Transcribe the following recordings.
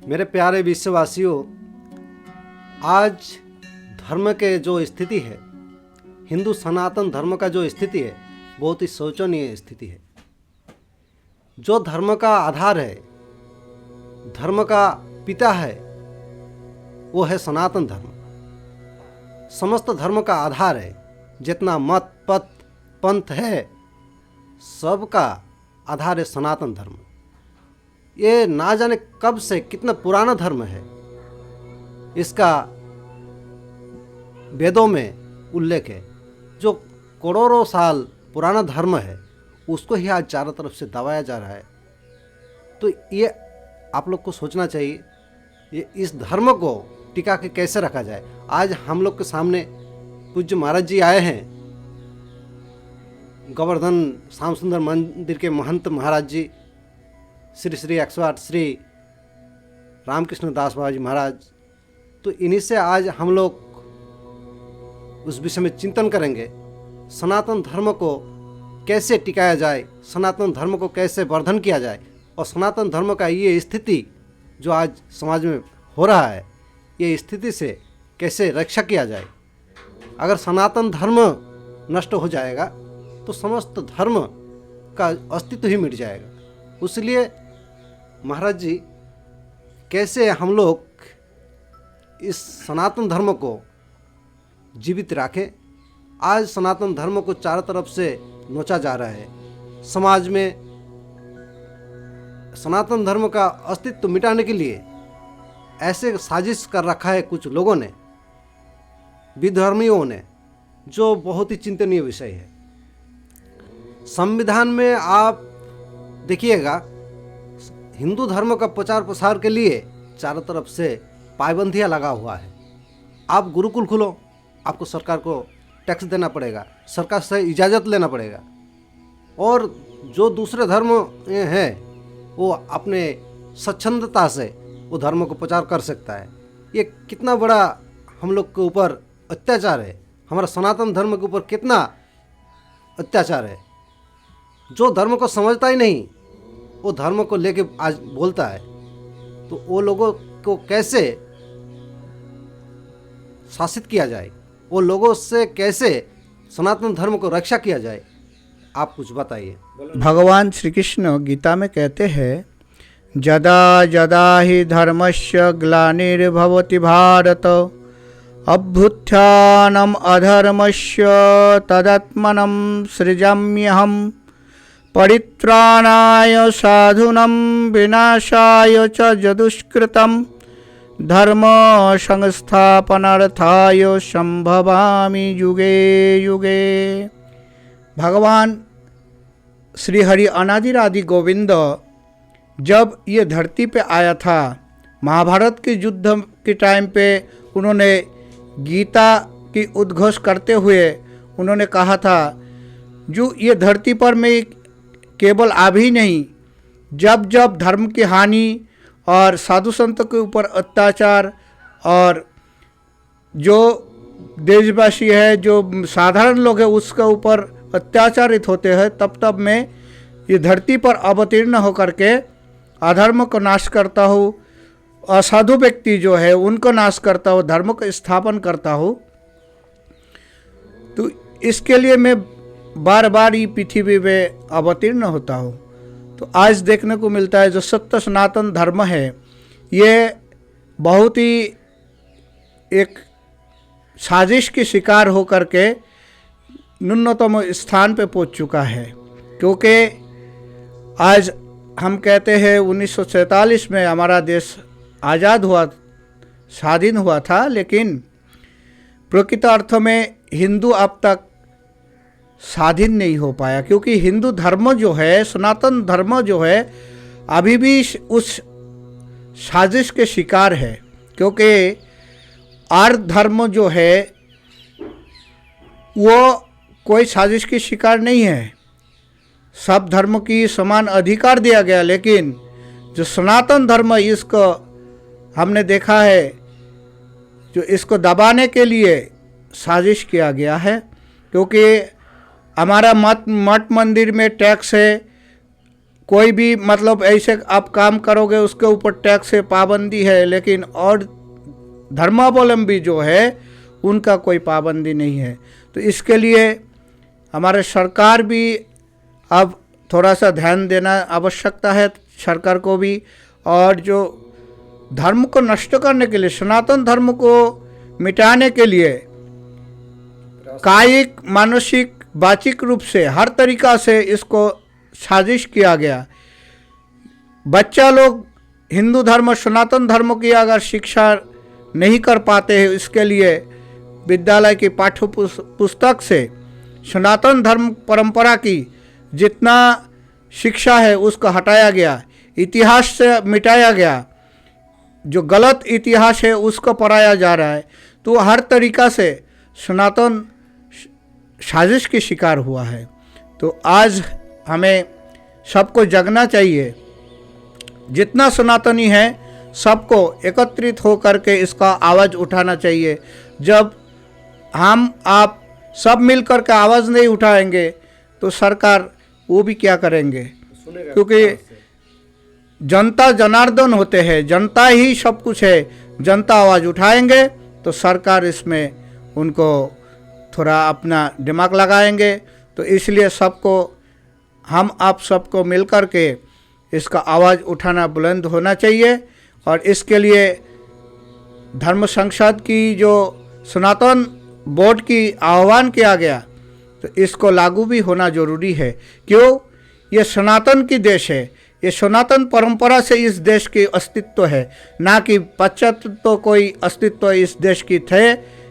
मेरे प्यारे विश्ववासियों, आज धर्म के जो स्थिति है, हिंदू सनातन धर्म का जो स्थिति है, बहुत ही शोचनीय स्थिति है। जो धर्म का आधार है, धर्म का पिता है, वो है सनातन धर्म। समस्त धर्म का आधार है। जितना मत पथ पंथ है, सबका आधार है सनातन धर्म। ये ना जाने कब से कितना पुराना धर्म है, इसका वेदों में उल्लेख है। जो करोड़ों साल पुराना धर्म है, उसको ही आज चारों तरफ से दबाया जा रहा है। तो ये आप लोग को सोचना चाहिए, ये इस धर्म को टिका के कैसे रखा जाए। आज हम लोग के सामने पूज्य महाराज जी आए हैं, गोवर्धन श्याम सुंदर मंदिर के महंत महाराज जी, श्री श्री 108 श्री रामकृष्ण दास बाबा जी महाराज। तो इन्हीं से आज हम लोग उस विषय में चिंतन करेंगे, सनातन धर्म को कैसे टिकाया जाए, सनातन धर्म को कैसे वर्धन किया जाए, और सनातन धर्म का ये स्थिति जो आज समाज में हो रहा है, ये स्थिति से कैसे रक्षा किया जाए। अगर सनातन धर्म नष्ट हो जाएगा तो समस्त धर्म का अस्तित्व ही मिट जाएगा। इसलिए महाराज जी, कैसे हम लोग इस सनातन धर्म को जीवित रखें। आज सनातन धर्म को चारों तरफ से नोचा जा रहा है। समाज में सनातन धर्म का अस्तित्व मिटाने के लिए ऐसे साजिश कर रखा है कुछ लोगों ने, विधर्मियों ने, जो बहुत ही चिंतनीय विषय है। संविधान में आप देखिएगा, हिंदू धर्म का प्रचार प्रसार के लिए चारों तरफ से पाबंदियां लगा हुआ है। आप गुरुकुल खोलो, आपको सरकार को टैक्स देना पड़ेगा, सरकार से इजाज़त लेना पड़ेगा। और जो दूसरे धर्म हैं, वो अपने स्वच्छंदता से वो धर्म को प्रचार कर सकता है। ये कितना बड़ा हम लोग के ऊपर अत्याचार है, हमारा सनातन धर्म के ऊपर कितना अत्याचार है। जो धर्म को समझता ही नहीं, वो धर्म को लेके आज बोलता है। तो वो लोगों को कैसे शासित किया जाए, वो लोगों से कैसे सनातन धर्म को रक्षा किया जाए, आप कुछ बताइए। भगवान श्री कृष्ण गीता में कहते हैं, जदा जदा ही धर्मस्य ग्लानिर्भवति भारत अभ्युत्थानम् अधर्मस्य तदात्मनं सृजाम्यहम् परित्राणाय साधूनां विनाशाय च यदुष्कृतं धर्म संस्थापनार्थाय संभवामि युगे युगे। भगवान श्री हरि अनादिरादि गोविंद जब ये धरती पे आया था, महाभारत के युद्ध के टाइम पे उन्होंने गीता की उद्घोष करते हुए उन्होंने कहा था, जो ये धरती पर मैं केवल अभी नहीं, जब जब धर्म की हानि और साधु संतों के ऊपर अत्याचार और जो देशवासी है, जो साधारण लोग हैं, उसके ऊपर अत्याचारित होते हैं, तब तब मैं ये धरती पर अवतीर्ण होकर के अधर्म को नाश करता हूँ, असाधु व्यक्ति जो है उनको नाश करता हूँ, धर्म को स्थापन करता हूँ। तो इसके लिए मैं बार बार ये पृथ्वी में अवतीर्ण होता हूँ। तो आज देखने को मिलता है जो सत्य सनातन धर्म है, ये बहुत ही एक साजिश के शिकार होकर के न्यूनतम स्थान पे पहुँच चुका है। क्योंकि आज हम कहते हैं 1947 में हमारा देश आज़ाद हुआ, स्वाधीन हुआ था, लेकिन प्रकृत अर्थ में हिंदू अब तक स्वाधीन नहीं हो पाया। क्योंकि हिंदू धर्म जो है, सनातन धर्म जो है, अभी भी उस साजिश के शिकार है। क्योंकि आर्य धर्म जो है वो कोई साजिश की शिकार नहीं है, सब धर्म की समान अधिकार दिया गया। लेकिन जो सनातन धर्म, इसको हमने देखा है, जो इसको दबाने के लिए साजिश किया गया है। क्योंकि हमारा मठ मंदिर में टैक्स है, कोई भी मतलब ऐसे आप काम करोगे उसके ऊपर टैक्स है, पाबंदी है, लेकिन और धर्मावलंबी जो है उनका कोई पाबंदी नहीं है। तो इसके लिए हमारे सरकार भी अब थोड़ा सा ध्यान देना आवश्यकता है, सरकार को भी। और जो धर्म को नष्ट करने के लिए, सनातन धर्म को मिटाने के लिए कायिक, मानसिक, वाचिक रूप से हर तरीका से इसको साजिश किया गया। बच्चा लोग हिंदू धर्म, सनातन धर्म की अगर शिक्षा नहीं कर पाते हैं, इसके लिए विद्यालय की पाठ्य पुस्तक से सनातन धर्म परंपरा की जितना शिक्षा है उसको हटाया गया, इतिहास से मिटाया गया, जो गलत इतिहास है उसको पढ़ाया जा रहा है। तो हर तरीका से सनातन साजिश की शिकार हुआ है। तो आज हमें सबको जगना चाहिए, जितना सनातनी है सबको एकत्रित होकर के इसका आवाज़ उठाना चाहिए। जब हम आप सब मिलकर के आवाज़ नहीं उठाएंगे तो सरकार वो भी क्या करेंगे, क्योंकि जनता जनार्दन होते हैं, जनता ही सब कुछ है। जनता आवाज़ उठाएंगे तो सरकार इसमें उनको थोड़ा अपना दिमाग लगाएंगे। तो इसलिए सबको, हम आप सबको मिलकर के इसका आवाज़ उठाना, बुलंद होना चाहिए। और इसके लिए धर्म संसद की जो सनातन बोर्ड की आह्वान किया गया, तो इसको लागू भी होना जरूरी है। क्यों? ये सनातन की देश है, ये सनातन परंपरा से इस देश की अस्तित्व है, ना कि पाश्चात्य तो कोई अस्तित्व इस देश की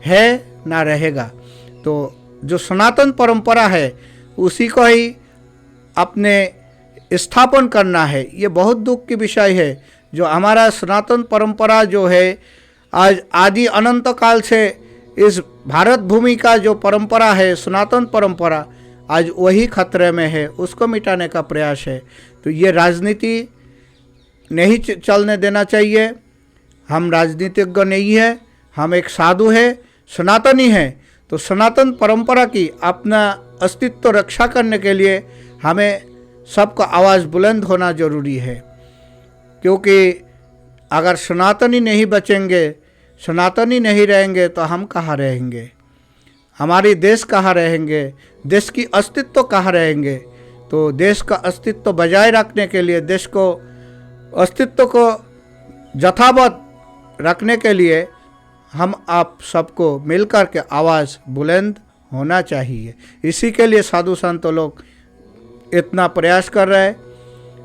है ना रहेगा। तो जो सनातन परंपरा है उसी को ही अपने स्थापन करना है। ये बहुत दुख की विषय है जो हमारा सनातन परंपरा जो है आज आदि अनंत काल से इस भारत भूमि का जो परंपरा है, सनातन परंपरा, आज वही खतरे में है, उसको मिटाने का प्रयास है। तो ये राजनीति नहीं चलने देना चाहिए। हम राजनीतिज्ञ नहीं है, हम एक साधु है, सनातनी है। तो सनातन परंपरा की अपना अस्तित्व रक्षा करने के लिए हमें सबका आवाज़ बुलंद होना जरूरी है। क्योंकि अगर सनातनी नहीं बचेंगे, सनातनी नहीं रहेंगे तो हम कहाँ रहेंगे, हमारी देश कहाँ रहेंगे, देश की अस्तित्व कहाँ रहेंगे। तो देश का अस्तित्व बजाय रखने के लिए, देश को अस्तित्व को यथावत रखने के लिए हम आप सबको मिलकर के आवाज़ बुलंद होना चाहिए। इसी के लिए साधु संत लोग इतना प्रयास कर रहे हैं।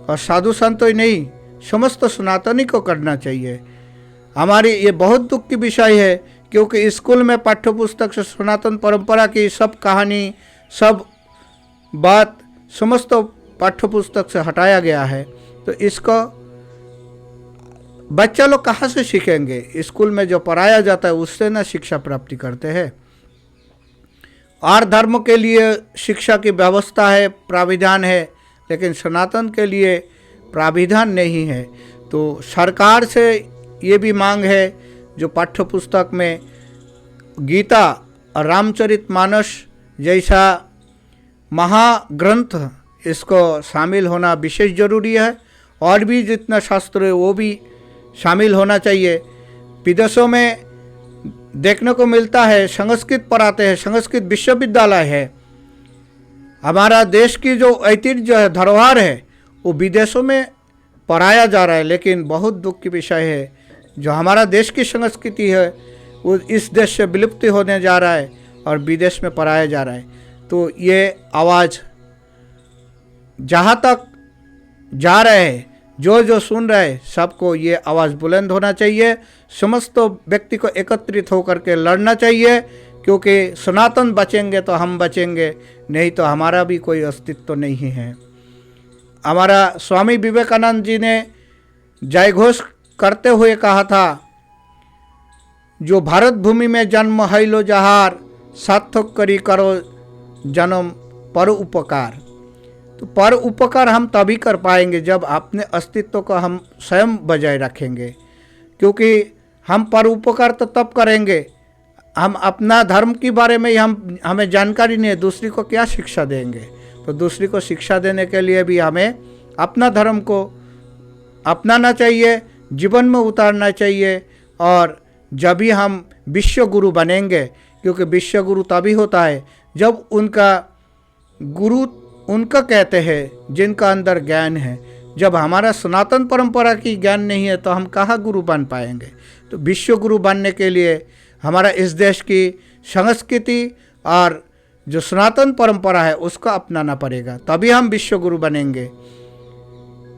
और साधु संत ही नहीं, समस्त सनातनी को करना चाहिए। हमारी ये बहुत दुख की विषय है, क्योंकि स्कूल में पाठ्य पुस्तक से सनातन परंपरा की सब कहानी, सब बात समस्त पाठ्य पुस्तक से हटाया गया है। तो इसको बच्चा लोग कहाँ से सीखेंगे? स्कूल में जो पढ़ाया जाता है उससे ना शिक्षा प्राप्ति करते हैं। और धर्म के लिए शिक्षा की व्यवस्था है, प्राविधान है, लेकिन सनातन के लिए प्राविधान नहीं है। तो सरकार से ये भी मांग है, जो पाठ्य पुस्तक में गीता और रामचरितमानस जैसा महाग्रंथ, इसको शामिल होना विशेष जरूरी है। और भी जितना शास्त्र है वो भी शामिल होना चाहिए। विदेशों में देखने को मिलता है संस्कृत पढ़ाते हैं, संस्कृत विश्वविद्यालय है। हमारा देश की जो ऐतिह्य जो है, धरोहर है, वो विदेशों में पढ़ाया जा रहा है। लेकिन बहुत दुख की विषय है, जो हमारा देश की संस्कृति है वो इस देश से विलुप्त होने जा रहा है और विदेश में पढ़ाया जा रहा है। तो ये आवाज़ जहाँ तक जा रहे हैं, जो सुन रहे हैं, सबको ये आवाज़ बुलंद होना चाहिए। समस्त व्यक्ति को एकत्रित होकर के लड़ना चाहिए, क्योंकि सनातन बचेंगे तो हम बचेंगे, नहीं तो हमारा भी कोई अस्तित्व नहीं है। हमारा स्वामी विवेकानंद जी ने जयघोष करते हुए कहा था, जो भारत भूमि में जन्म हैलो जहार, सार्थक करी करो जन्म पर उपकार। तो पर उपकार हम तभी कर पाएंगे जब अपने अस्तित्व को हम स्वयं बजाय रखेंगे। क्योंकि हम पर उपकार तो तब करेंगे, हम अपना धर्म के बारे में हमें जानकारी नहीं है, दूसरी को क्या शिक्षा देंगे। तो दूसरी को शिक्षा देने के लिए भी हमें अपना धर्म को अपनाना चाहिए, जीवन में उतारना चाहिए। और जब भी हम विश्व गुरु बनेंगे, क्योंकि विश्व गुरु तभी होता है जब उनका गुरु उनका कहते हैं जिनका अंदर ज्ञान है। जब हमारा सनातन परंपरा की ज्ञान नहीं है तो हम कहाँ गुरु बन पाएंगे। तो विश्व गुरु बनने के लिए हमारा इस देश की संस्कृति और जो सनातन परंपरा है उसको अपनाना पड़ेगा, तभी हम विश्व गुरु बनेंगे।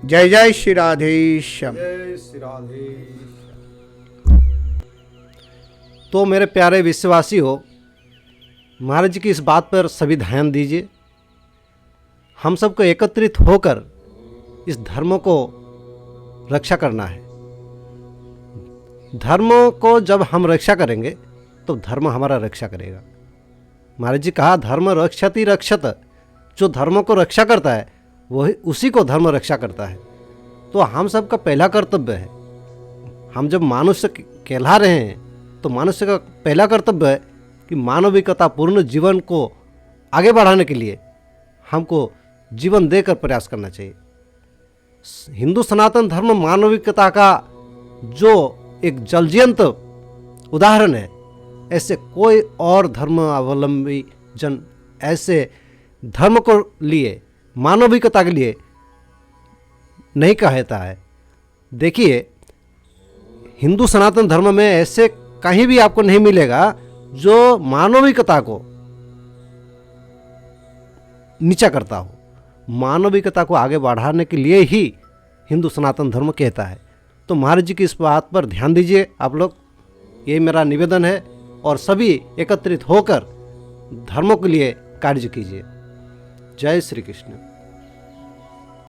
जय जय श्री राधेश्याम। जय श्री राधे। तो मेरे प्यारे विश्ववासी हो, महाराज जी की इस बात पर सभी ध्यान दीजिए। हम सबको एकत्रित होकर इस धर्म को रक्षा करना है। धर्म को जब हम रक्षा करेंगे तो धर्म हमारा रक्षा करेगा। महाराज जी कहा धर्म रक्षति रक्षत, जो धर्म को रक्षा करता है वही उसी को धर्म रक्षा करता है। तो हम सबका पहला कर्तव्य है, हम जब मनुष्य कहला रहे हैं तो मनुष्य का पहला कर्तव्य है कि मानविकता पूर्ण जीवन को आगे बढ़ाने के लिए हमको जीवन देकर प्रयास करना चाहिए। हिंदू सनातन धर्म मानविकता का जो एक जलजयंत उदाहरण है, ऐसे कोई और धर्म अवलंबी जन ऐसे धर्म को लिए मानविकता के लिए नहीं कहता है। देखिए, हिंदू सनातन धर्म में ऐसे कहीं भी आपको नहीं मिलेगा जो मानविकता को नीचा करता हो। मानविकता को आगे बढ़ाने के लिए ही हिंदू सनातन धर्म कहता है। तो महाराज जी की इस बात पर ध्यान दीजिए आप लोग, ये मेरा निवेदन है। और सभी एकत्रित होकर धर्मों के लिए कार्य कीजिए। जय श्री कृष्ण।